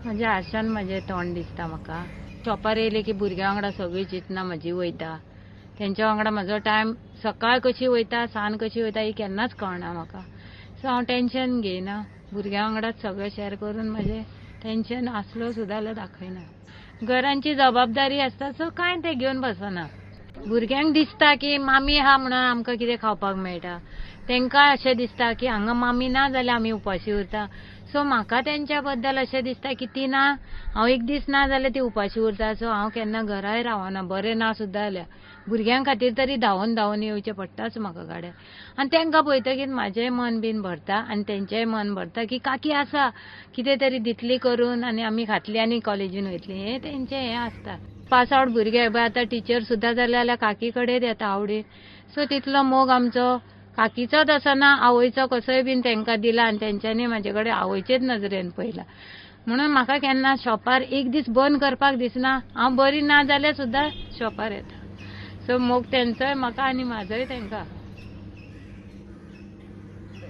म्हज्या आरशान म्हजें तोंड दिसता म्हाका. शॉपार येयले की भुरग्यां वांगडा सगळीं चिंतना म्हजी वयता. तेंच्या वांगडा म्हजो टायम सकाळ कशी वयता सांज कशी वयता ही केन्नाच कळना म्हाका. सो हांव टेन्शन घेयना. भुरग्यां वांगडाच सगळें शेअर करून म्हजें टेन्शन आसलो सुद्दां जाल्यार दाखयना. घरांची जबाबदारी आसता सो कांय तें घेवन बसना. भुरग्यांक दिसता की मामी आहा म्हणून आमकां कितें खावपाक मेळटा. तेंकां अशें दिसता की हांगा मामी ना जाल्यार आमी उपाशी उरता. सो म्हाका तेंच्या बद्दल अशें दिसता की ती ना, हांव एक दीस ना जाल्यार ती उपाशी उरता. सो हांव केन्ना घराय रावना. बरें ना सुद्दां जाल्यार भुरग्यां खातीर तरी धांवन धांवन येवचें पडटाच म्हाका गाड्यार. आनी तेंकां पळयतकीर म्हाजेंय मन बीन भरता आनी तेंचेंय मन भरता की काकी आसा कितें तरी दितली करून आनी आमी खातली आनी कॉलेजीन वयतलीं. हें तेंचें हें आसता. पास आवट भुरगे आतां टिचर सुद्दां जाल्यार काकी कडेन येता आवडीन. सो तितलो मोग आमचो काकीचोच आसना, आवयचो कसोय बीन तेंकां दिला आनी तेंच्यांनी म्हाजे कडेन आवयचेच नजरेन पळयला. म्हणून म्हाका केन्ना शॉपार एक दीस बंद करपाक दिसना. हांव बरी ना जाल्यार सुद्दां शॉपार येता. सो मोग तेंचोय म्हाका आनी म्हाजोय तेंकां.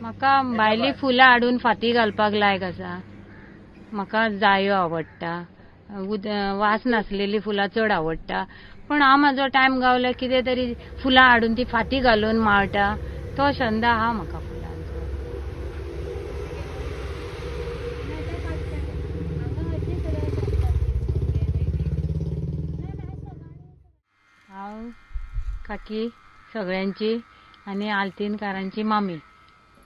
म्हाका भायलीं फुलां हाडून फांती घालपाक लायक आसा. म्हाका जायो आवडटा. वास नासलेलीं फुलां चड आवडटा. पूण हांव म्हाजो टायम गावल्यार कितें तरी फुलां हाडून ती फांती घालून माळटा. तो छंद आहा म्हाका फुलांचो. हांव काकी सगळ्यांची आनी आल्तीनकारांची मामी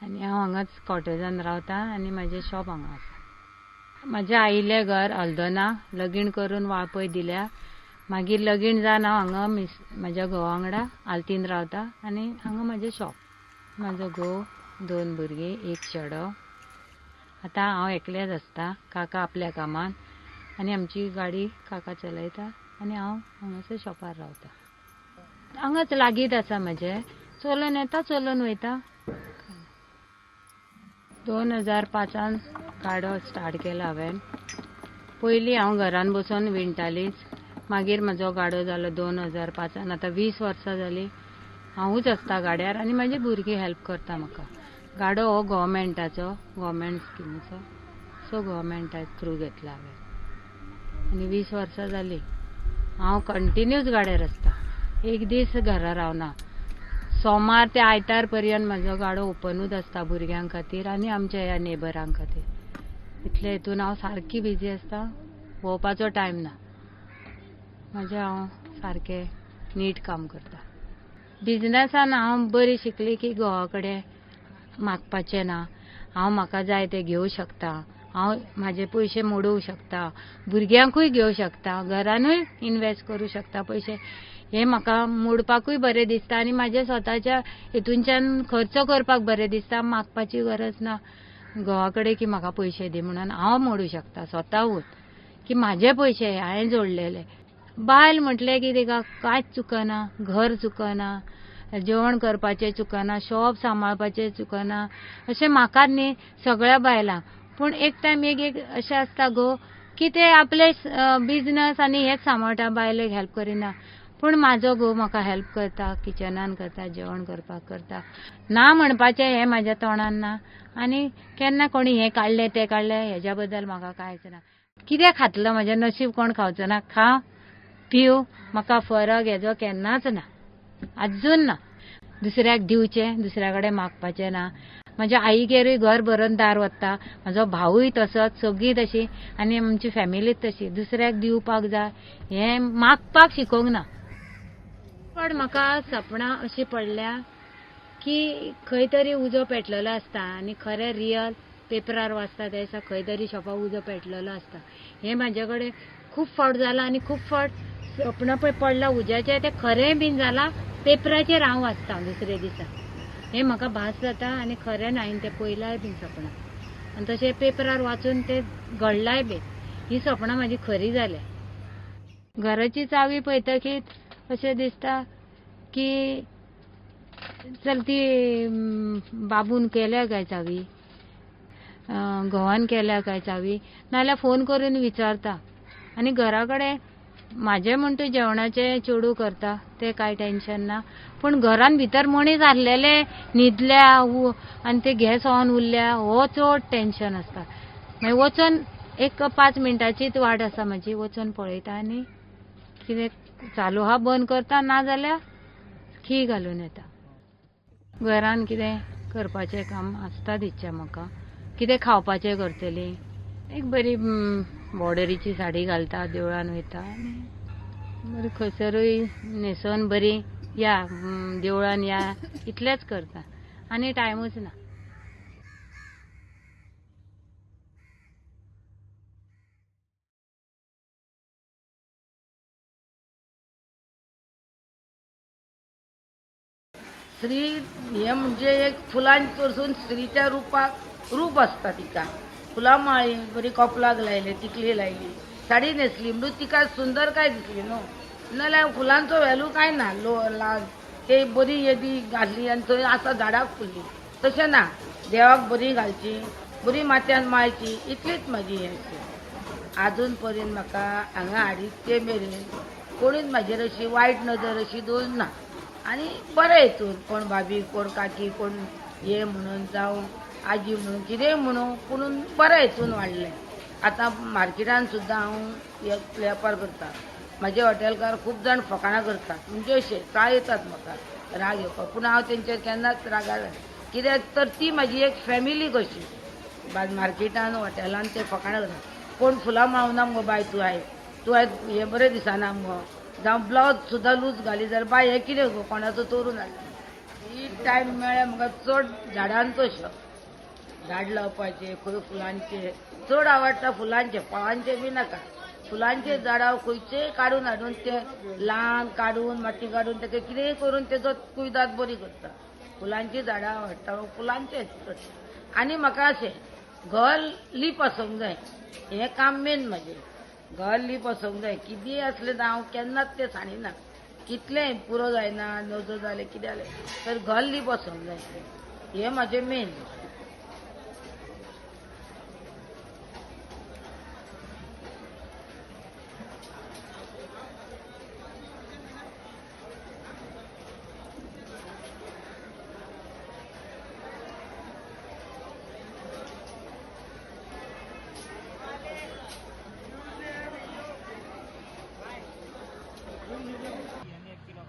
आनी हांव हांगाच कॉटेजान रावता आनी म्हजें शॉप हांगा आसा. म्हजें आयिल्लें घर हल्दोना. लगीण करून वाळपय दिल्या. मागीर लगीण जावन हांव हांगा म्हज्या घोवा वांगडा आल्तीन रावता आनी हांगा म्हजें शॉप. म्हजो घोव, 2 भुरगीं, 1 चेडो. आतां हांव एकलेंच आसता. काका आपल्या कामान आनी आमची गाडी काका चलयता आनी हांव हांगासर शॉपार रावता. हांगाच लागींच आसा म्हजें. चलून येता चलून वयता. 2005 गाडो स्टार्ट केला हांवें. पयलीं हांव घरान बसून विणटालीच. मागीर म्हजो गाडो जालो 2005. आतां 20 वर्सां जालीं हांवूच आसता गाड्यार आनी म्हजी भुरगीं हेल्प करता म्हाका. गाडो हो गव्हर्मेंटाचो, गव्हर्मेंट स्किमीचो. सो गव्हर्मेंटा थ्रू घेतला हांवें आनी 20 वर्सां जालीं हांव कंटिन्यूस गाड्यार आसता. एक दीस घरा रावना. सोमार ते आयतार पर्यंत म्हजो गाडो ओपनूच आसता भुरग्यां खातीर आनी आमच्या ह्या नेबरां खातीर. इतले हितून हांव सारकी बिजी आसता. भोंवपाचो टायम ना. म्हजें हांव सारकें नीट काम करता. बिजनसान हांव बरी शिकली की घोवा कडेन मागपाचें ना. हांव म्हाका जाय तें घेवं शकता. हांव म्हाजे पयशे मोडूंक शकता. भुरग्यांकूय घेवं शकता. घरानूय इनवेस्ट करूं शकता पयशे. हें म्हाका मोडपाकूय बरें दिसता आनी म्हाज्या स्वताच्या हितूनच्यान खर्च करपाक बरें दिसता. मागपाची गरज ना घोवा कडेन की म्हाका पयशे दी म्हणून. हांव मोडूं शकता स्वताहून की म्हाजे पयशे हांवें जोडलेले. बायल म्हटलें की तिका कांयच चुकना. घर चुकना, जेवण करपाचें चुकना, शॉप सांबाळपाचें चुकना. अशें म्हाकाच न्ही सगळ्या बायलांक. पूण एक टायम एक अशें आसता गो की ते आपले बिजनस आनी हेच सांबाळटा, बायलेक हेल्प करिना. पूण म्हाजो घोव म्हाका हेल्प करता. किचनान करता, जेवण करपाक करता. ना म्हणपाचें हें म्हाज्या तोंडान ना. आनी केन्ना कोणी हें काडलें तें काडलें हेज्या बद्दल म्हाका कांयच ना. कितें खातलो म्हजें नशीब कोण खावचो ना. खावं पिवं म्हाका फरक हेजो केन्नाच ना. आजून ना. दुसऱ्याक दिवचें, दुसऱ्या कडेन मागपाचें ना. म्हज्या आईगेरूय घर भरून दार वता. म्हजो भावूय तसोच, सगळीं तशीं आनी आमची फॅमिलीच तशी. दुसऱ्याक दिवपाक जाय हें मागपाक शिकोवंक ना. पण म्हाका सपनां अशीं पडल्या की खंय तरी उजो पेटलेलो आसता आनी खरें रियल पेपरार वाचता त्या दिसा खंय तरी शॉपार उजो पेटलेलो आसता. हें म्हाजे कडेन खूब फावट जालां आनी खूब फावट सपनां पळय पडलां उज्याचें तें खरें बीन जालां. पेपराचेर हांव वाचतां दुसरे दिसा. हें म्हाका भास जाता आनी खरें हांवें तें पळयलांय बीन सपनां. आनी तशें पेपरार वाचून तें घडलांय बीन. ही सपनां म्हाजी खरीं जाल्या. घराची चावी पळयतकीर अशें दिसता की चल ती बाबून केल्या काय चावी, घोवान केल्या काय चावी, नाल्यार फोन करून विचारता. आनी घरा कडेन म्हाजें म्हूण तूं जेवणाचें चेडूं करता तें कांय टेन्शन ना. पूण घरान भितर मनीस आसलेले न्हिदल्या आनी ते गॅस ऑन उरल्या हो चड टेन्शन आसता. मागीर वचून एक 5 मिनटाचीच वाट आसा म्हजी, वचून पळयता आनी कितें चालू आहा बंद करता, ना जाल्यार की घालून येता. घरान कितें करपाचें काम आसताच इच्छा म्हाका. कितें खावपाचें करतली. एक बरी बॉर्डरीची साडी घालता, देवळान वयता आनी बरी खंयसरूय न्हेसोन बरी या देवळान या इतलेंच करता आनी टायमूच ना. स्त्री हे म्हणजे एक फुलांपासून स्त्रीच्या रूप असता तिका. फुलां माळी बरी कपलाक लायले, तिकली लायली, साडी न्हेसली म्हणून तिका सुंदर काय दिसली न्हू. नाल्यार फुलांचो व्हॅल्यू काय ना. ते बरी येदी घातली आनी थंय आसा झाडाक फुल्ली. तशें ना, देवाक बरी घालची, बरी माथ्यान माळची, इतलीच म्हाजी हें आसा. आजून पर्यंत म्हाका हांगा हाडीत ते मेरेन कोणीच म्हाजेर अशी वायट नजर अशी दवरून ना. आनी बरें हितून कोण भाभी, कोण काकी, कोण हे म्हणून जावं आजी म्हणून कितेंय म्हणून पुणून बरें हितून वाडलें. आतां मार्केटान सुद्दां हांव वेपार करता. म्हाजे हॉटेलकार खूब जाण फकाणां करतात. म्हणजे अशें चाळ येतात म्हाका राग येवपाक, पूण हांव तेंचेर केन्नाच रागार ना. कित्याक तर ती म्हाजी एक फॅमिली कशी. मार्केटान हॉटेलान ते फकाणां करतात. कोण फुलां माळूना मुगो बाय तूं आयज हें बरें दिसना मुगो, जावं ब्लावज सुद्दां लूज घाली जाल्यार बाय हें कितें गो कोणाचो चोरून हाडला. ही टायम मेळ्ळ्यार म्हाका चड झाडांचो शॉक. झाड लावपाचे खंय फुलांचे चड आवडटा. फुलांचे फळांचे बी नाका. फुलांचे झाडां खंयचेय काडून हाडून ते लावन काडून माती काडून ताका कितेंय करून तेजो कुयदाद बरी करता. फुलांची झाडां आवडटा, फुलांचेच करता. आनी म्हाका अशें घर लीप आसूंक जाय, हें काम मेन म्हाजें. घर लीप आसूंक जाय. कितेंय असलें हांव केन्नाच तें साणिना. कितलेंय पुरो जायना, नजो जालें कितें जालें तर घर लीप आसूंक जाय, हें म्हाजें मेन.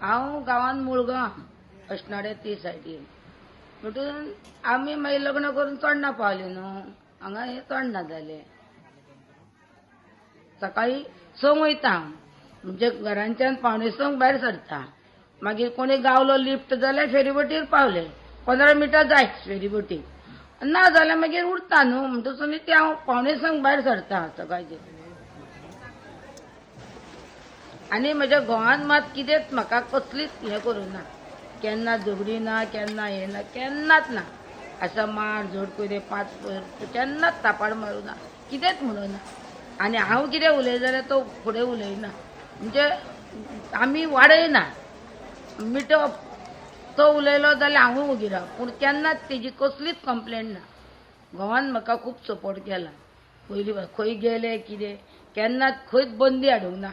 हांव गांवान मुळगांव अशनाडे ती सायडीन म्हणटून आमी मागीर लग्न करून चोडणा पावली न्हू. हांगा हें चोडणा जालें. सकाळी 6 वयता हांव, म्हणजे घरांच्यान 5:45 भायर सरता. मागीर कोणी गावलो लिफ्ट जाल्यार फेरीबोटीर पावले. 15 मिनटां जाय फेरीबोटीक. ना जाल्यार मागीर उरता न्हू. म्हणटसून ते हांव 5:45 भायर सरता सकाळचें. आनी म्हज्या घोवान मात कितेंच म्हाका कसलीच हें करूं ना. केन्ना झगडी ना, केन्ना हें ना, केन्नाच ना. असा मार झोड पयले 5 केन्नाच थापाड मारूं ना, कितेंच म्हणूना. आनी हांव कितें उलय जाल्यार तो फुडें उलयना. म्हणजे आमी वाडयना. मिटप तो उलयलो जाल्यार हांवूय उगी राव, पूण केन्नाच तेजी कसलीच कंप्लेंट ना. घोवान म्हाका खूब सपोर्ट केला. पयलीं खंय गेले कितें केन्नाच खंयच बंदी हाडूंक ना.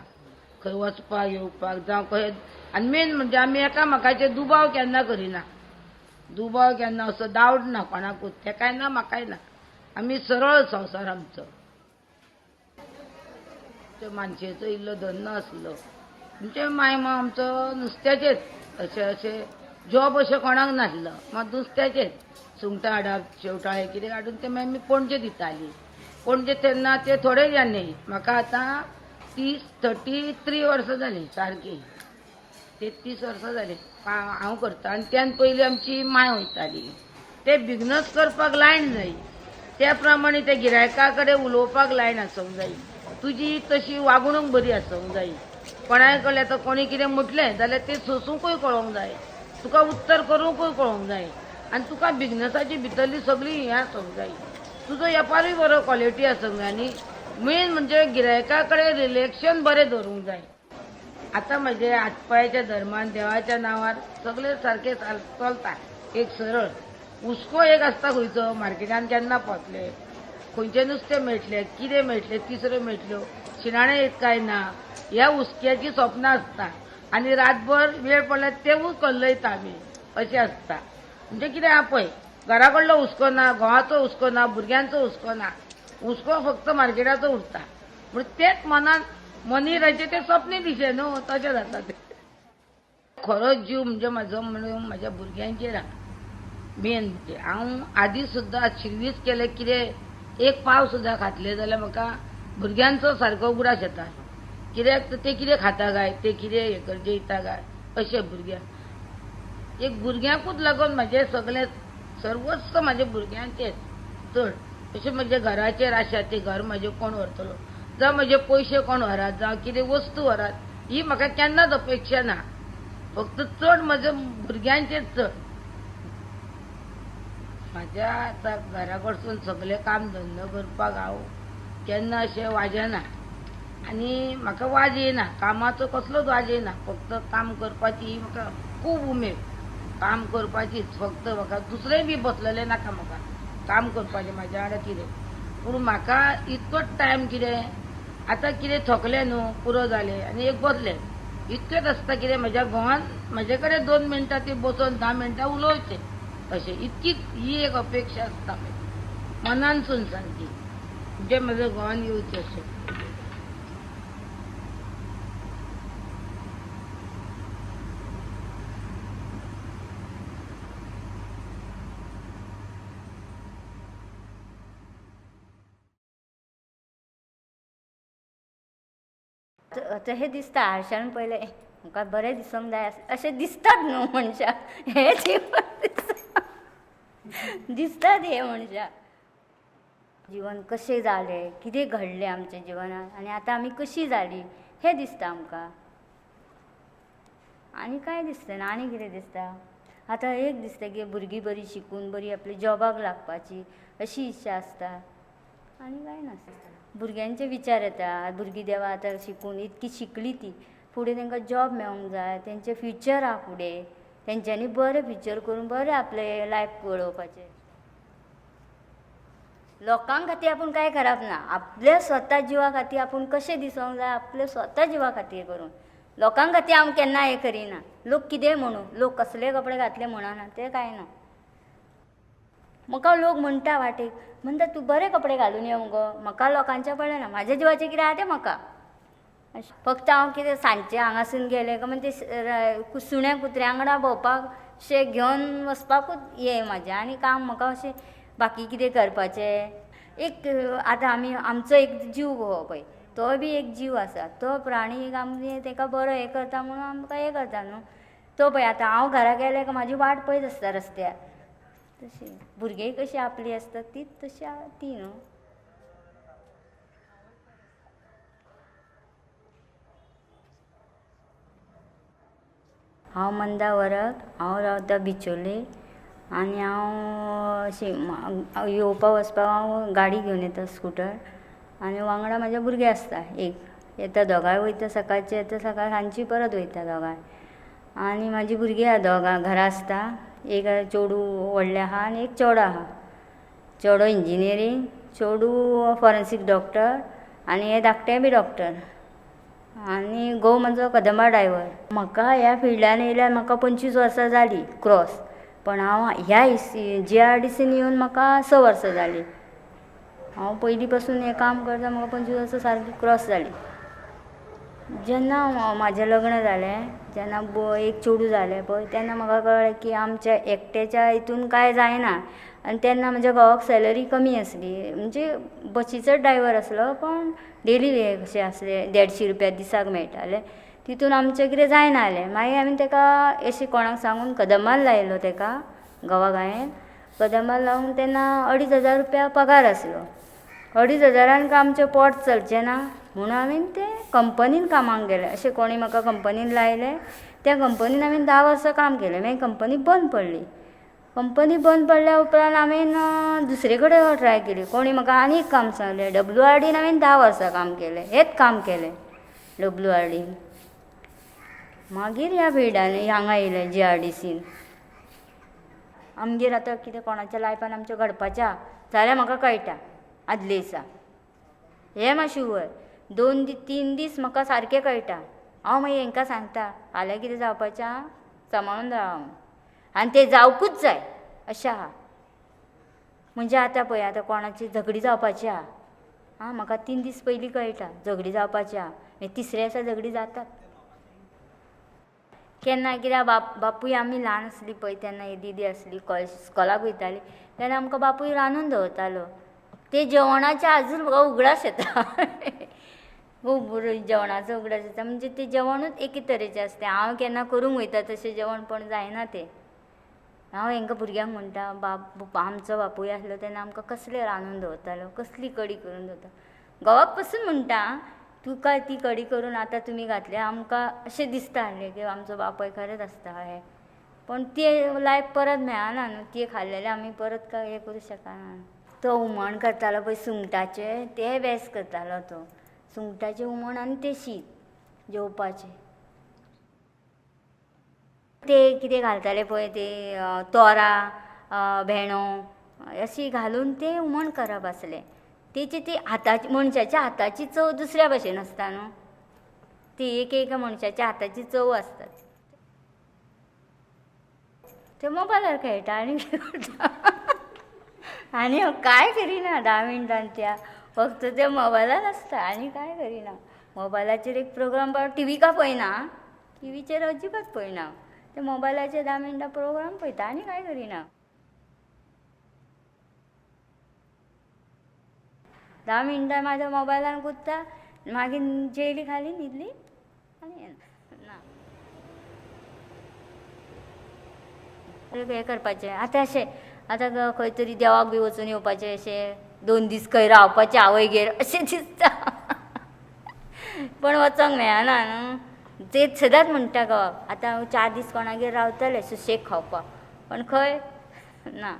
खंय वचपाक येवपाक जावं खंय. आनी मेन म्हणजे आमी एकामेकाचेर दुबाव केन्ना करिना. दुबाव केन्ना असो डावट ना कोणाकूच. तेकाय ना म्हाकाय ना. आमी सरळ संवसार आमचो. मानशेचो इल्लो धंदो आसलो. म्हणजे मायमा आमचो नुस्त्याचेच. अशें जॉब अशें कोणाक नासलो. मात नुस्त्याचेच. सुंगटां हाडप, शेवटाळे कितें हाडून ते मागीर आमी पणजे दितालीं. पणजे तेन्ना ते थोडे जाणले. म्हाका आतां 33 वर्सां जालीं सारकी. 33 वर्सां जालीं हांव करता. आनी त्यान पयलीं आमची माय वयताली. ते बिजनस करपाक लायन जायी. त्या प्रमाणे ते गिरायका कडेन उलोवपाक लायन आसूंक जायी. तुजी तशी वागणूक बरी आसूंक जायी. कोणाय कडलें आतां कोणी कितें म्हटलें जाल्यार तें सोंसूंकूय कळोंक जाय. तुका उत्तर करूंकूय कळोंक जाय. आनी तुका बिजनसाची भितरली सगळी हें आसूंक जायी. तुजो वेपारूय बरो क्वॉलिटी आसूंक जाय. आनी मेन म्हणजे गिरायका कडेन रिलेशन बरें दवरूंक जाय. आतां म्हजे आटपायच्या धर्मान देवाच्या नांवार सगळें सारकें चलता. एक सरळ हुस्को एक आसता खंयचो मार्केटान केन्ना पावतले, खंयचें नुस्तें मेळटलें, कितें मेळटलें, तिसऱ्यो मेळटल्यो, शिणाणे येत काय ना, ह्या हुस्क्याची स्वप्नां आसता. आनी रातभर वेळ पडल्यार तेवूय कल्लयता आमी. अशें आसता. म्हणजे कितें आहा पळय, घरा कडलो हुस्को ना, घोवाचो हुस्को ना, भुरग्यांचो हुस्को ना, उसको फक्त मार्केटाचो उरता म्हणजे तेच मनान मनी राहायचे ते सपने दिशे न्हू तशें जाता ते खरोच जीव म्हणजे म्हाजो म्हणून म्हाज्या भुरग्यांचेर मेन म्हणजे हांव आदीं सुद्दां शिर्वीस केले कितें एक पाव सुद्दां खातले जाल्यार म्हाका भुरग्यांचो सारको उगडास येता कित्याक ते कितें खाता काय ते कितें हे जेयता काय अशें भुरग्यांक एक भुरग्यांकूच लागून म्हाजें सगळें सर्वस्व म्हाज्या भुरग्यांचेर चड अशें म्हज्या घराचेर आशा ते घर म्हाजें कोण व्हरतलो जावं म्हजे पयशे कोण व्हरात जावं कितें वस्तू व्हरात ही म्हाका केन्नाच अपेक्षा ना फक्त चड म्हज्या भुरग्यांचेर चड म्हाज्या आतां घरा कडसून सगळें काम धंदो करपाक हांव केन्ना अशें वाजेना आनी म्हाका वाज येना कामाचो कसलोच वाज येना फक्त काम करपाची म्हाका खूब उमेद काम करपाचीच फक्त म्हाका दुसरें बी बसलेलें नाका म्हाका काम करपाचें म्हाज्या वांगडा कितें पूण म्हाका इतकोच टायम कितें आतां कितें थकलें न्हू पुरो जालें आनी एक बसलें इतकेंच आसता कितें म्हाज्या घोवान म्हाजे कडेन 2 मिनटां ती बसून 10 मिनटां उलोवचें अशें इतकीच ही एक अपेक्षा आसता मनानसून सारकी म्हणजे म्हज्या घोवान येवचें अशें तशें दिसता हारशान पयलें म्हाका बरें दिसूंक जाय अशें दिसतात न्हू मनशाक हे दिसतात हे मनशाक जिवन कशें जालें कितें घडलें आमच्या जिवनांत आनी आतां आमी कशीं जालीं हें दिसता आमकां आनी कांय दिसना आनी कितें दिसता आतां एक दिसता की भुरगीं बरीं शिकून बरीं आपली जॉबाक लागपाची अशी इच्छा आसता आनी कांय नासता भुरग्यांचे विचार येता भुरगीं देवा आतां शिकून इतकी शिकली ती फुडें तांकां जॉब मेळोंक जाय तेंचें फ्युचर आहा फुडें तेंच्यांनी बरें फ्युचर करून बरें आपलें लायफ घडोवपाचें लोकां खातीर आपूण कांय करप ना आपल्या स्वता जिवा खातीर आपूण कशें दिसोंक जाय आपल्या स्वता जिवा खातीर करून लोकां खातीर हांव केन्ना हें करिना लोक कितेंय म्हणू लोक कसले कपडे घातले म्हणना तें कांय ना म्हाका लोक म्हणटा वाटेक म्हणटा तूं बरे कपडे घालून यो मुगो म्हाका लोकांचें पडलेना म्हाज्या जिवाचें कितें आहा तें म्हाका फक्त हांव कितें सांजचें हांगासून गेलें काय म्हणजे ते सुण्या कुत्र्यां वांगडा भोंवपाक अशें घेवन वचपाकूच हें म्हाजें आनी काम म्हाका अशें बाकी कितें करपाचें एक आतां आमी आमचो एक जीव गो पळय तो बी एक जीव आसा तो प्राणी एक आमी ताका बरो हें करता म्हणून आमकां हें करता न्हू तो पळय आतां हांव घरा गेलें काय म्हाजी वाट पळयत आसता रस्त्यार तशी भुरगीं कशीं आपलीं आसता तीच तशी ती न्हू हांव मंदा वरक हांव रावता बिचोले आनी हांव अशें येवपा वचपाक हांव गाडी घेवन येता स्कुटर आनी वांगडा म्हाजे भुरगे आसता एक येता दोगांय वयता सकाळचें येता सकाळ सांजची परत वयता दोगांय आनी म्हाजी भुरगीं आहा दोगां घरा आसता एक चेडूं व्हडलें आहा आनी एक चेडो आहा चेडो इंजिनियरींग चेडूं फॉरेन्सीक डॉक्टर आनी हे धाकटें बी डॉक्टर आनी घोव म्हाजो कदंबा ड्रायव्हर म्हाका ह्या फिल्डान येयल्यार म्हाका 25 वर्सां जालीं क्रॉस पण हांव ह्या GRDCन येवन म्हाका 6 वर्सां जालीं हांव पयलीं पासून हें काम करता म्हाका 25 वर्सां सारकी क्रॉस जालीं जेन्ना म्हाजें लग्न जालें जेन्ना एक चेडूं जालें पळय तेन्ना म्हाका कळ्ळें की आमच्या एकट्याच्या हितून कांय जायना आनी तेन्ना म्हज्या घोवाक सॅलरी कमी आसली म्हणजे बसीचो ड्रायव्हर आसलो पण डेली कशें आसलें 150 रुपया दिसाक मेळटालें तितून आमचें कितें जायना जालें मागीर आमी ताका अशें कोणाक सांगून कदंबार लायलो ताका घोवा गायेन कदंबार लावन तेन्ना 2500 रुपया पगार आसलो 2500 आमचें पोट चलचें ना म्हणून हांवें तें कंपनीन कामाक गेलें अशें कोणी म्हाका कंपनीन लायलें त्या कंपनीन हांवें 10 वर्सां काम केलें मागीर कंपनी बंद पडली कंपनी बंद पडल्या उपरांत हांवें दुसरे कडेन ट्राय केली कोणी म्हाका आनी एक काम सांगलें WRDन हांवें 10 वर्सां काम केलें हेंच काम केलें WRDन मागीर ह्या फिल्डान हांगा येयलें GRDCन आमगेर आतां कितें कोणाच्या लायफान आमच्या घडपाचें जाल्यार म्हाका कळटा आदले दिसा हें मातशें उर 2-3 दीस म्हाका सारकें कळटा हांव मागीर हांकां सांगता फाल्यां कितें जावपाचें आहा सांबाळून राव आनी तें जावकूच जाय अशें आहा म्हणजे आतां पळय आतां कोणाची झगडी जावपाची आहा आं म्हाका 3 दीस पयलीं कळटा झगडी जावपाची आहा. मागीर तिसऱ्या दिसा झगडी जातात. केन्ना कित्याक बापूय आमी ल्हान आसली पळय तेन्ना ही दीदी आसली इस्कॉलाक वयताली तेन्ना आमकां बापूय रांदून दवरतालो. ते जेवणाचे आजून म्हाका उगडास येता. खूब जेवणाचो उगडास येता. म्हणजे तें जेवणूच एके तरेचें आसता. हांव केन्ना करूंक वयता तशें जेवण पण जायना तें. हांव हेंकां भुरग्यांक म्हणटा आमचो बापूय आसलो तेन्ना आमकां कसलें रांदून दवरतालो, कसली कडी करून दवरतालो. घोवाक पसून म्हणटा तुका ती कडी करून आतां तुमी घातली आमकां अशें दिसता आहलें की आमचो बापूय खरेंच आसता हें. पण तें लायफ परत मेळना न्हू. ती खाल्लेलें आमी परत हें करूं शकना. तो हुमण करतालो पळय सुंगटाचें तें बेस्ट करतालो तो. सुंगटाचें हुमण आनी तें शीत जेवपाचें. ते कितें घालताले पळय ते तोरां भेणो अशी घालून तें हुमण करप आसलें. तेची ती हाताची मनशाच्या हाताची चव दुसऱ्या भशेन आसता न्हू. ती एक मनशाच्या हाताची चव आसता. ते मोबायलार खेळटा आनी कितें करता. आनी हांव कांय करिना 10 मिनटान त्या फक्त ते मोबायलार आसता आनी कांय करिना. मोबायलाचेर एक प्रोग्राम टीव्ही का पळयना. टीव्हीचेर अजिबात पळयना. ते मोबायलाचेर 10 मिनटां प्रोग्राम पळयता आनी कांय करिना. 10 मिनटां म्हाज्या मोबायलान कुदता मागीर जेयली खाली न्हिदली आनी ना. हें करपाचें आतां अशें आतां खंय तरी देवाक बी वचून येवपाचें अशें 2 दीस खंय रावपाचें आवयगेर अशें दिसता. पण वचोंक मेळना न्हू. ते सदांच म्हणटा घोवाक आतां हांव 4 दीस कोणागेर रावतलें सुशेग खावपाक पण खंय ना.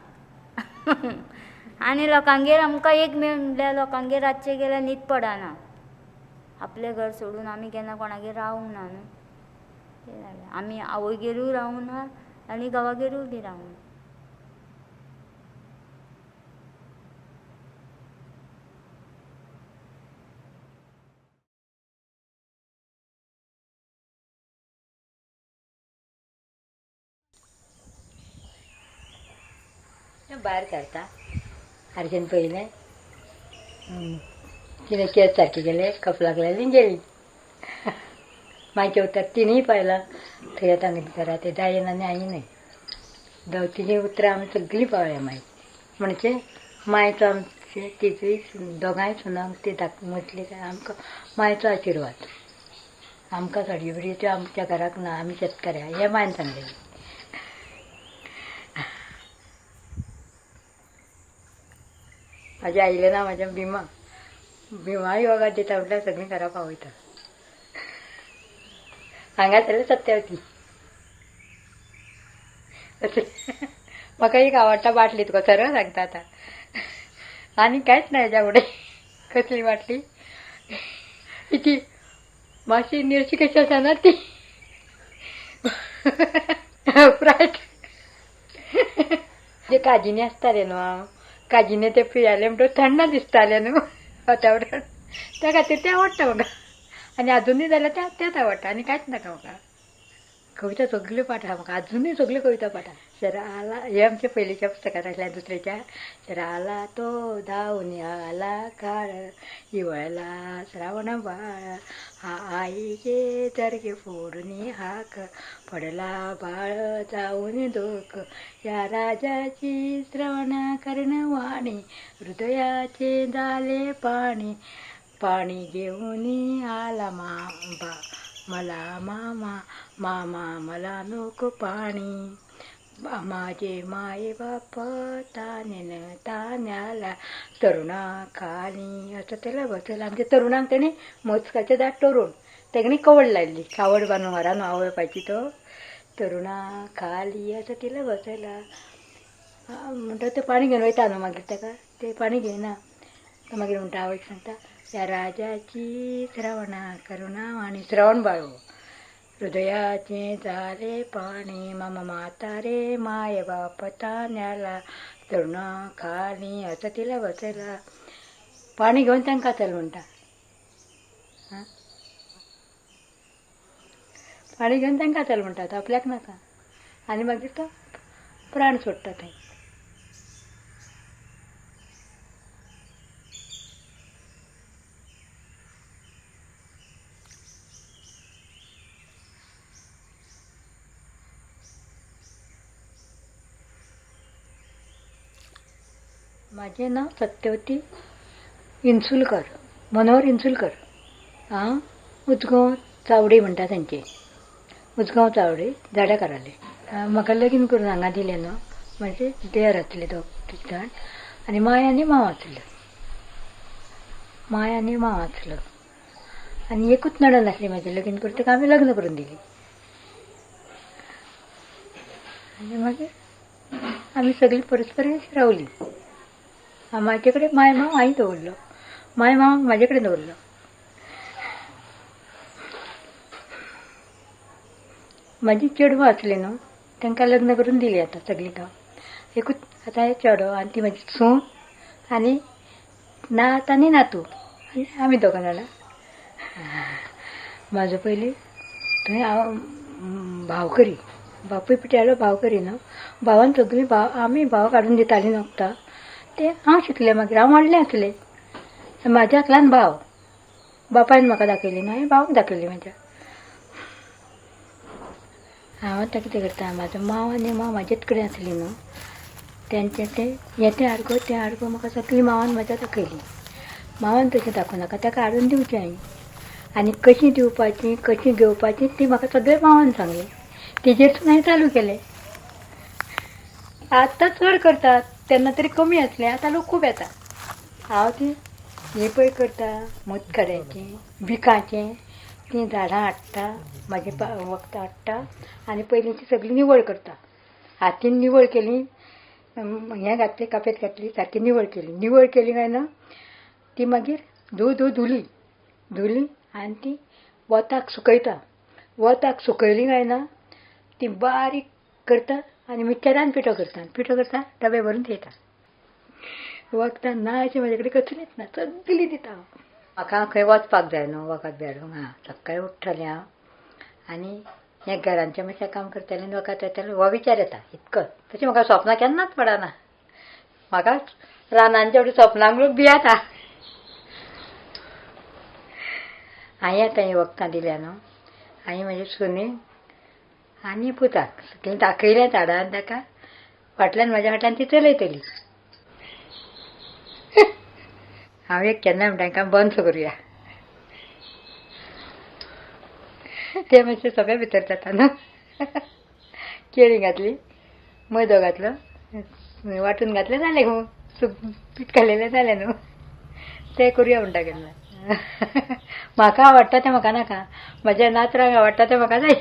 आनी लोकांगेर आमकां एक म्हणल्यार लोकांगेर रातचें गेल्यार न्हीद पडना. आपलें घर सोडून आमी केन्ना कोणागेर रावूंक ना न्हू. तें जालें. आमी आवयगेरूय रावूंक ना आनी घोवागेरूय बी रावूंक ना. भायर काडटा हारशेन पयलें कितें केस सारके केले कप लागलेली गेली. मागीर जेवतात 3 पायलां थंय येता घरा ते दायेन आनी आईन 3 उतरां आमी सगळीं पावल्या मागीर म्हणजे मायचो आमचे तिजूय दोगांय सुनांक ती म्हटली काय आमकां मायचो आशिर्वाद. आमकां साडयो बिडयो त्यो आमच्या घराक ना आमी शेतकाऱ्या हें मायन सांगलेलें. म्हाज्या आईलें नांव म्हाज्या भिमा योगा दिता म्हटल्यार सगळीं घरा पावयता. हांगा जाल्यार सत्यावती म्हाका एक आवडटा बाटली तुका सरळ सांगता आतां आनी कांयच ना हेज्या फुडें. कसली बाटली ती मातशी निर्शी कशी आसा ना ती फ्रायड जे काजीनी आसताले न्हू हांव काजीने ते पियाले म्हणटच थंड दिसताले न्हू वातावरण त्या खातीर तें आवडटा म्हाका. आनी आजुनूय जाल्यार तेंच आवडटा आनी कांयच नाका म्हाका. कविता सगल्यो पाठ आहा म्हाका आजुनूय सगल्यो कविता पाठ आहा. शराला हे आमच्या पयलींच्या पुस्तकांत आसल्या दुसऱ्याच्या शराला तो धांवन आला काळ हिवळला श्रावण बाळ आईचे जरगे फोडून हाक पडला बाळ जाऊन दोक या राजाची श्रवण कर्णवाणी हृदयाचे झाले पाणी पाणी घेऊन आला मामा मला मामा मला नको पाणी माझे माये बाप तान्याला तरुणा खाली असं त्याला बसलं. आमच्या तरुणांक तेणी मोचकाचे दाट तरुण तेगणी कवड लायली कावड बांदून घरान आवयपाची तो तरुणा खाली असं तिला बसयला म्हणटा ते पाणी घेवन वयता न्हू मागीर ताका ते पाणी घेयना मागीर म्हणटा आवयक सांगता त्या राजाची श्रावणा करुणा आनी श्रावण बाळो हृदयाचे झाले पाणी मामा म्हातारे माय बाप तान्याला तरुणा खाली असं तिला बसयला पाणी घेवन तांकां चल म्हणटा. पाणी घेवन तांकां चल म्हणटा तो आपल्याक नाका आनी मागीर तो प्राण सोडटा थंय. माझे नाव सत्यवती इन्सुलकर, मनोहर इन्सुलकर. हां उजगांव चावडे म्हणटा तांचे, उजगांव चावडे झाडाकाराले. म्हाका लगीन करून हांगा दिलें न्हू. म्हणजे देर आसले दोग जाण आनी माय आनी मांव आसलो. माय आनी मांव आसलो आनी एकूच नडण आसली म्हाजें लगीन करता आमी लग्न करून दिली. आनी मागीर आमी सगळीं परस्पर रावली. म्हाजे कडेन माय मांव हांवें दवरलो, माय मांव म्हाजे कडेन दवरलो. म्हाजी चेडवां आसली न्हू, तांकां लग्न करून दिली आतां सगळीं गांव. एकूच आतां हे चेडो आनी ती म्हाजी सून आनी नात आनी नातू आनी आमी दोगां जाणां. म्हाजो पयलीं थंय हांव भावकरी, बापूय पिट्यालो भावकरी न्हू. भावान सगळीं आमी भाव काडून दितालीं वखदां. ते हांव शिकलें. मागीर हांव व्हडलें आसलें. म्हाज्या ल्हान भाव बापायन म्हाका दाखयली न्हू, हांवें भावाक दाखयली म्हाज्या. हांव आतां कितें करता, म्हाजो मांव आनी मांव म्हाजेच कडेन आसली न्हू, तेंचे ते हाडगो म्हाका सगळीं मांवान म्हाज्या दाखयली. मांवान तशें दाखोवनाका, ताका हाडून दिवचें हांवें. आनी कशीं दिवपाचीं कशीं घेवपाचीं ती म्हाका सगळें मांवान सांगलें. तेजेरसून हांवें चालू केलें. आतां चड करतात, तेन्ना तरी कमी आसलें, आतां लोक खूब येता. हांव ती हे पळय करता, मतखड्याचें बिकाचें तीं झाडां हाडटा, म्हाजी वखदां हाडटा आनी पयलींची सगळी निवळ करता. हातीन निवळ केली, हें घातलें कापेत घातली, सारकी निवळ केली काय ना, ती मागीर धुली आनी ती वताक सुकयता. वताक सुकयली काय ना, ती बारीक करता आनी मिक्सरान पिठो करता डबे भरून थेयता. वखदां ना अशें म्हाजे कडेन कसलीच ना, सगळीं दिता हांव. म्हाका खंय वचपाक जाय न्हू, वखद बेडूंक. सकाळीं उठ्ठलें हांव आनी हें घरांचें मातशें काम करतालें आनी वखद येतालें, हो विचार येता इतकोच. तशें म्हाका सपनां केन्नाच पडना. म्हाका रानांच्या फुडें सपनांक लोक भियेता. हांवें आतां हें वखदां दिल्या न्हू, हांवें म्हाजे सुनीक आनी पुताक सगळीं दाखयलें झाडान ताका. फाटल्यान म्हाज्या फाटल्यान ती चलयतली. हांव एक केन्ना म्हणटा हांकां बंद करुया. ते मातशें सगळें भितर जाता न्हू. केळीं घातली, मैदो घातलो, वांटून घातलें जालें गो. पीठ घालिल्लें जालें न्हू. तें करुया म्हणटा केन्ना. म्हाका आवडटा तें म्हाका नाका, म्हाज्या नातरांक आवडटा तें म्हाका जाय.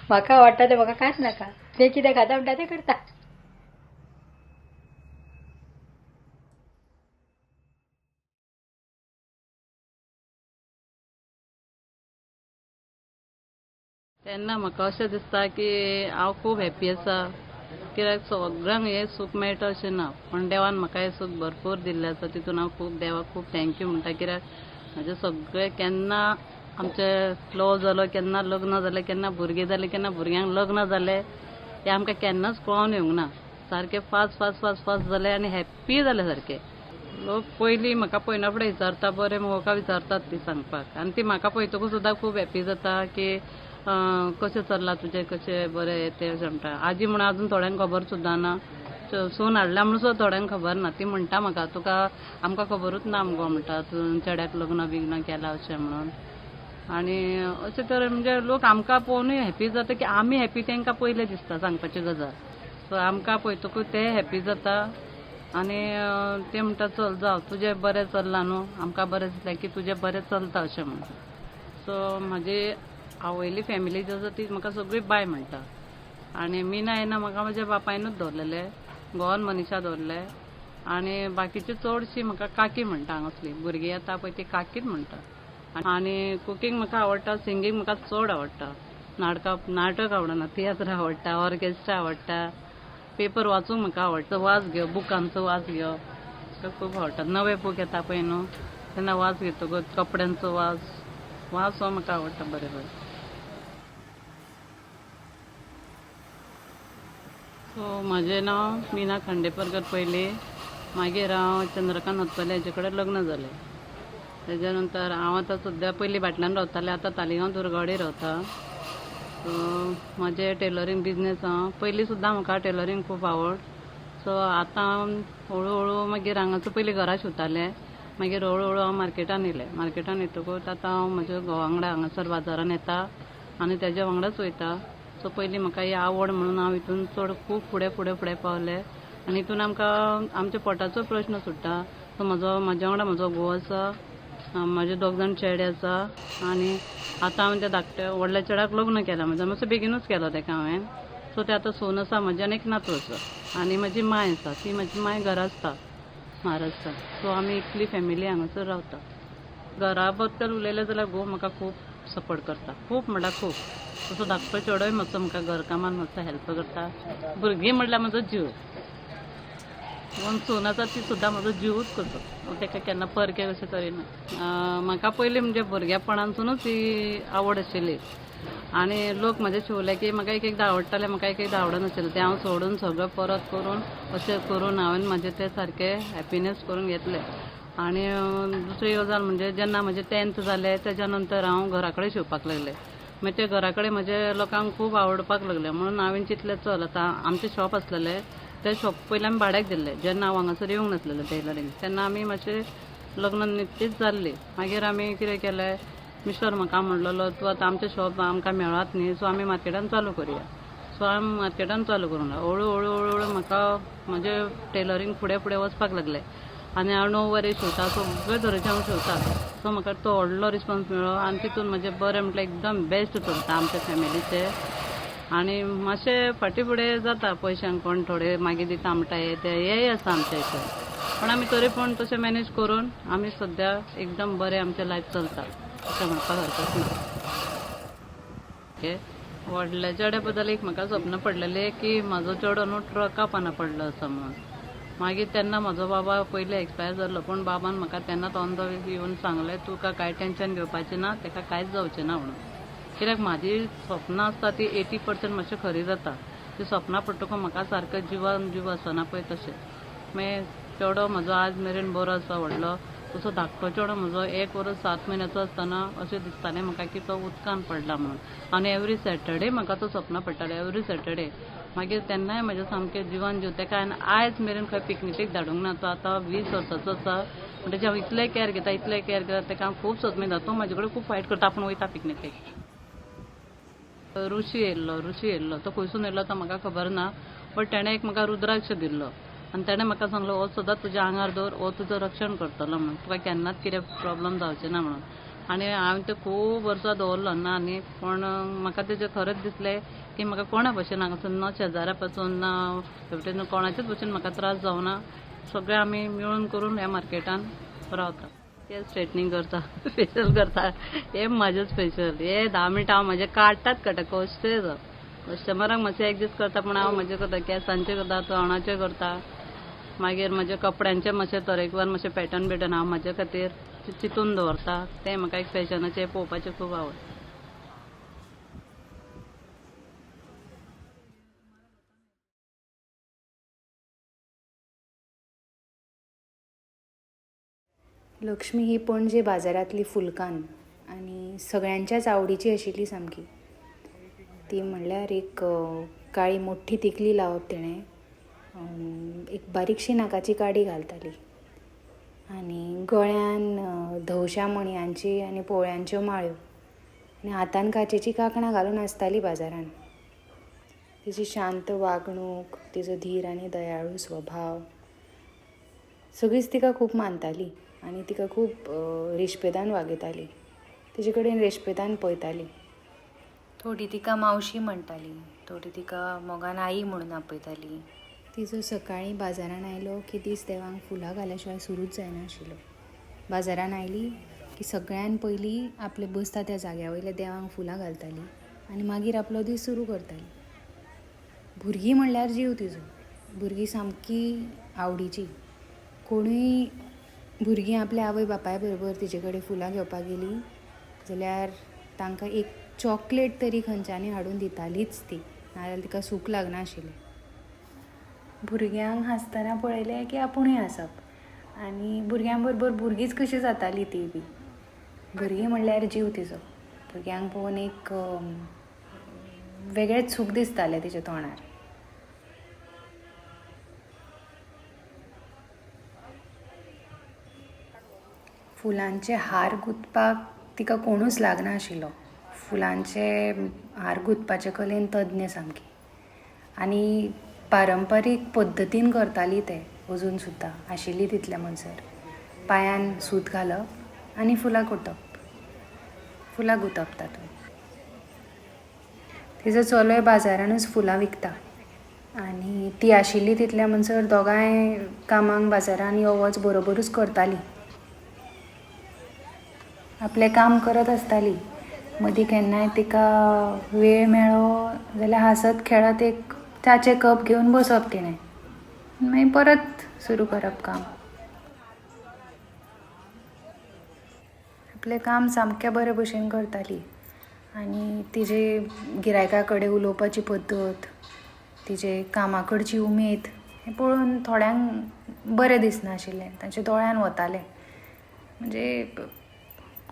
म्हाका आवडटा तें म्हाका कांयच नाका. तें कितें खाता म्हणटा तें करता. तेन्ना म्हाका अशें दिसता की हांव खूब हॅप्पी आसा. कित्याक सगळ्यांक हें सूख मेळटा अशें ना, पण देवान म्हाका हें सूख भरपूर दिल्लें आसा. तितून हांव खूब देवाक खूब थँक्यू म्हणटा. कित्याक म्हाजें सगळें केन्ना आमचें लव जालो, केन्ना लग्न जालें, केन्ना भुरगीं जालीं, केन्ना भुरग्यांक लग्न जालें, हें आमकां केन्नाच कळोन येवंक ना. सारकें फास्ट जालें आनी हॅप्पी जालें सारकें. लोक पयलीं म्हाका पळयना फुडें विचारता, बरें मुगो विचारतात ती सांगपाक. आनी ती म्हाका पळयतकूच सुद्दां खूब हॅप्पी जाता की कशें चल्लां तुजें, कशें बरें तें अशें म्हणटा. आजी म्हणून आजून थोड्यांक खबर सुद्दां ना, सून हाडल्या म्हणून सुद्दां थोड्यांक खबर ना. ती म्हणटा म्हाका, तुका आमकां खबरूच ना मुगो म्हणटा, तूं चेड्याक लग्न बिग्न केलां अशें म्हणून. आनी अशें तर म्हणजे लोक आमकां पळोवनूय हॅप्पी जाता की आमी हॅप्पी तेंकां पयलें दिसता सांगपाची गजाल. सो आमकां पळयतकूच ते हॅप्पी जाता आनी ते म्हणटा चल जावं तुजें बरें चल्लां न्हू, आमकां बरें दिसलें की तुजें बरें चलता अशें म्हणून. सो म्हाजी आवयली फॅमिली जी आसा ती म्हाका सगळी बाय म्हणटा. आनी मिना येना म्हाका म्हाज्या बापायनूच दवरलेलें, घोवान मनीशा दवरलें. आनी बाकीची चडशीं म्हाका काकी म्हणटा. हांगासली भुरगीं येता पळय ती काकीच म्हणटा. आनी कुकींग म्हाका आवडटा, सिंगींग म्हाका चड आवडटा. नाटक आवडना, तियात्र आवडटा, ऑर्केस्ट्रा आवडटा, पेपर वाचूंक म्हाका आवडटा, वाज घेवप, बुकांचो वाज घेवप खूब आवडटा. नवे बूक येता पळय न्हू तेन्ना वाज घेतकूच कपड्यांचो वाज हो म्हाका आवडटा बरें. सो म्हाजें नांव मिना खांडेपरकर पयलीं. मागीर हांव चंद्रकांत नत्तले हेजे कडेन लग्न जालें. तेज्या नंतर हांव आतां सद्या पयलीं भाटल्यान रावतालें, आतां तालिगांव दुर्गावडे रावता. सो म्हाजें टेलरींग बिजनेस आहा. पयलीं सुद्दां म्हाका टेलरींग खूब आवड. सो आतां हळू हळू मागीर हांगासर पयलीं घरा शिंवतालें, मागीर हळू हळू हांव मार्केटान येयलें. मार्केटान येतकूच आतां हांव म्हज्या घोवा वांगडा हांगासर बाजारान येता आनी तेज्या वांगडाच वयता. सो पयलीं म्हाका ही आवड म्हणून हांव हितून चड खूब फुडें फुडें फुडें पावलें आनी हितून आमकां आमच्या पोटाचो प्रश्न सुट्टा. सो म्हाज्या वांगडा म्हजो घोव आसा, म्हाजे 2 जाण चेडे आसा आनी आतां हांवें त्या धाकट्या व्हडल्या चेड्याक लग्न केलां. म्हजो मातसो बेगीनूच केलो तेका हांवें. सो तें आतां सून आसा म्हजी आनी एक नातू आसा आनी म्हजी मांय आसा, ती म्हजी मांय घरा आसता महाराष्ट्रान. सो आमी इतली फॅमिली हांगासर रावता. घरा बद्दल उलयलें जाल्यार घोव म्हाका खूब सपोर्ट करता, खूब म्हणल्यार खूब. तसो धाकटो चेडोय मातसो म्हाका घरकामान मातसो हेल्प करता. भुरगीं म्हणल्यार म्हजो जीव. पूण सून आसा ती सुद्दां म्हजो जीवूच कसो. हांव तेका केन्ना परके कशें करिना. म्हाका पयलीं म्हणजे भुरगेपणांसूनच ही आवड आशिल्ली आनी लोक म्हाजे शिवले की म्हाका एक एकदां आवडटालें, म्हाका एक एकदां आवडनाशिल्लें. तें हांव सोडून सगळें परत करून अशें करून हांवें म्हाजें तें सारकें हॅपिनेस करून घेतलें. आनी दुसरी गजाल म्हणजे जेन्ना म्हजें 10th जालें तेज्या नंतर हांव घरा कडेन शिवपाक लागलें. मागीर ते घरा कडेन म्हजे लोकांक खूब आवडपाक लागलें म्हणून हांवें चिंतलें चल आतां आमचें शॉप आसलेलें तें शॉप पयलीं आमी भाड्याक दिल्लें. जेन्ना हांव हांगासर येवंक नासलेलें टेलरींग तेन्ना आमी मातशें लग्न निकतीच जाल्लीं. मागीर आमी कितें केलें, मिस्टर म्हाका म्हणलेलो तूं आतां आमचें शॉप आमकां मेळत न्ही, सो आमी मार्केटान चालू करुया. सो हांवें मार्केटान चालू करूंक लागलें. हळू हळू हळू हळू म्हाका म्हजें टेलरींग फुडें फुडें वचपाक लागलें आनी हांव 9 वरे शिंवता, सगळे तरेचें हांव शिंवता. सो म्हाका तो व्हडलो रिस्पॉन्स मेळ्ळो आनी तितून म्हजें बरें म्हटल्यार एकदम बेस्ट चलता आमच्या फॅमिलीचें. आनी मातशें फाटीं फुडें जाता पयशांक कोण थोडे मागीर दिता म्हणटा हेंय आसा आमच्या हितून. पण आमी तरी पूण तशें मॅनेज करून आमी सद्या एकदम बरें आमचें लायफ चलता अशें म्हणपाक हरकत ना. ओके, व्हडल्या चेड्या बद्दल एक म्हाका सपन पडलेलें की म्हाजो चेडो न्हू ट्रका पाना पडलो आसा म्हणून. मागीर तेन्ना म्हजो बाबा पयलीं एक्सपायर जाल्लो, पूण बाबान म्हाका तेन्नाच ऑन द वे येवन सांगलें तुका कांय टेन्शन घेवपाचें ना, तेका कांयच जावचें ना म्हणून. कित्याक म्हाजी सपनां आसता ती 80% मातशें खरी जाता. ती सपनां पडटकूच म्हाका सारको जिवान जीव आसना पळय तशें. मागीर चेडो म्हजो आज मेरेन बरो आसा व्हडलो. तसो धाकटो चेडो म्हजो 1 वर्स 7 म्हयन्याचो आसतना अशें दिसतालें म्हाका की तो उदकान पडला म्हणून. आनी एवरी सॅटर्डे म्हाका तो सपनां पडटालें, एवरी सॅटर्डे. मागीर तेन्नाय म्हजें सामकें जिवान जीव. तेका हांवें आयज मेरेन खंय पिकनिकेक धाडूंक ना. तो आतां 20 वर्साचो आसा म्हणटकीर हांव इतलें कॅर घेता तेका हांव खूब सदमेता. तो म्हाजे कडेन खूब फायट करता आपूण वयता पिकनिकेक. ऋषी येयल्लो तो खंयसून येयल्लो तो म्हाका खबर ना, बट तेणें एक म्हाका रुद्राक्ष दिल्लो आनी तेणें म्हाका सांगलो हो सदांच तुज्या आंगार दवर, हो तुजो रक्षण करतलो म्हणून, तुका केन्नाच कितें प्रॉब्लम जावचें ना म्हणून. आनी हांवें तें खूब वर्सां दवरलो ना न्ही, पण म्हाका तेजें खरेंच दिसलें की म्हाका कोणा भशेन हांगासर ना शेजाऱ्या पासून ना हेवटेन कोणाचेच भशेन म्हाका त्रास जावना. सगळें आमी मेळून करून ह्या मार्केटान रावता. हेर स्ट्रेटनींग करता, फेशियल करता, हें म्हाजें स्पेशल. हे 10 मिनटां हांव म्हाजें काडटात कशें जावं. कस्टमरांक मातशें एडजस्ट करता पूण हांव म्हाजें करता. केंसांचें करता, तोंडाचें करता, मागीर म्हज्या कपड्यांचें मातशें तरेकवार मातशें पॅटर्न हांव म्हाजे खातीर चिंतून दवरता. तें म्हाका एक फॅशनाचें पळोवपाचें खूब आवड. लक्ष्मी ही पणजे बाजारांतली फुलकान आनी सगळ्यांच्याच आवडीची आशिल्ली सामकी. ती म्हणल्यार एक काळी मोठी तिकली लावप तिणें, एक बारीकशी नाकाची काडी घालताली आनी गळ्यान धवश्या मणयांची आनी पोळ्यांच्यो माळ्यो आनी हातान काचेची कांकणां घालून आसताली बाजारान. तिची शांत वागणूक, तिचो धीर आनी दयाळू स्वभाव सगळींच तिका खूब मानताली आनी तिका खूब रेस्पेदान वागयताली. तिचे कडेन रेस्पेदान पळयताली. थोडी तिका मावशी म्हणटाली, थोडी तिका मोगान आई म्हणून आपयताली. तिचो सकाळीं बाजारान आयलो की दीस देवांक फुलां घाल्या शिवाय सुरूच जायना आशिल्लो. बाजारान आयली की सगळ्यान पयलीं आपले बसता त्या जाग्या वयल्या देवांक फुलां घालताली आनी मागीर आपलो दीस सुरू करताली. भुरगीं म्हणल्यार जीव तिजो. भुरगीं सामकी आवडीची. कोणूय भुरगीं आपल्या आवय बापाय बरोबर तिचे कडेन फुलां घेवपाक गेलीं जाल्यार तांकां एक चॉकलेट तरी खंयच्यानी हाडून दितालीच ती, नाजाल्यार तिका सूख लागनाशिल्लें. भुरग्यांक हांसतना पळयलें की आपुणूय हांसप आनी भुरग्यां बरोबर भुरगींच कशीं जातालीं तीं बी. भुरगीं म्हणल्यार जीव तिजो. भुरग्यांक पळोवन एक वेगळेंच सूख दिसतालें तिच्या तोंडार. फुलांचे हार गुंथपाक तिका कोणूच लागना आशिल्लो. फुलांचे हार गुंथपाचे कलेन तज्ञ सामकी. आनी पारंपारीक पद्दतीन करताली ते अजून सुद्दां आशिल्ली तितल्या म्हणसर. पांयान सूत घालप आनी फुलां गुंथप तातूंत. तिजो चलोय बाजारानूच फुलां विकता आनी ती आशिल्ली तितल्या म्हणसर दोगांय कामांक बाजारान यो वच बरोबरूच करतालीं. आपलें काम करत आसताली. मदीं केन्नाय तिका वेळ मेळ्ळो जाल्यार हांसत खेळत एक च्याचें कप घेवन बसप तिणें. मागीर परत सुरू करप काम. आपलें काम सामकें बरे भशेन करताली. आनी तिजे गिरायका कडेन उलोवपाची पद्दत, तिजे कामा कडची उमेद हें पळोवन थोड्यांक बरें दिसनाशिल्लें. तांच्या दोळ्यान वतालें. म्हणजे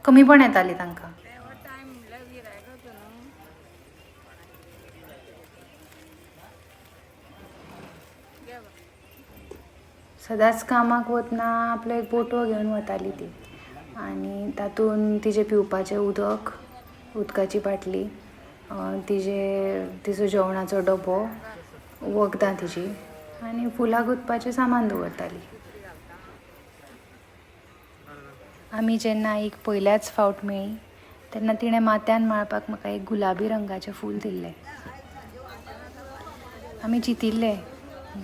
कमीपण येताली तांकां. सदांच कामाक वतना आपलो एक बोटो घेवन वताली ती. आनी तातूंत तिजें पिवपाचें उदक, उदकाची बाटली, तिजो जेवणाचो डबो, वखदां तिजी आनी फुलां गुंथपाचें सामान दवरताली. आमी जेन्ना आईक पयल्याच फावट मेळ्ळी तेन्ना तिणें माथ्यान माळपाक म्हाका एक गुलाबी रंगाचें फूल दिल्लें. आमी चिंतिल्लें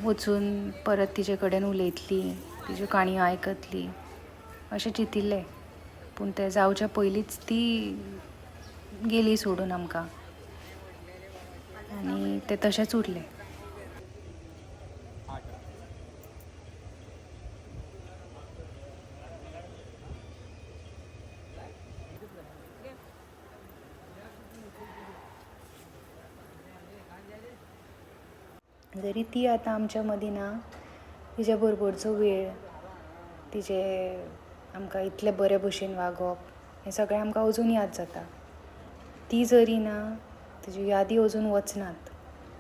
वचून परत तिचे कडेन उलयतली, तिज्यो काणयो आयकतली अशें चिंतिल्लें. पूण तें जावच्या पयलींच ती गेली सोडून आमकां. आनी तें तशेंच उरलें. जरी ती आतां आमच्या मदीं ना, तिच्या बरोबरचो वेळ, तिजें आमकां इतले बरे भशेन वागप हें सगळें आमकां अजून याद जाता. ती जरी ना, तिज्यो यादी अजून वचनात.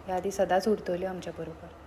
यादी सदांच उरतल्यो आमच्या बरोबर.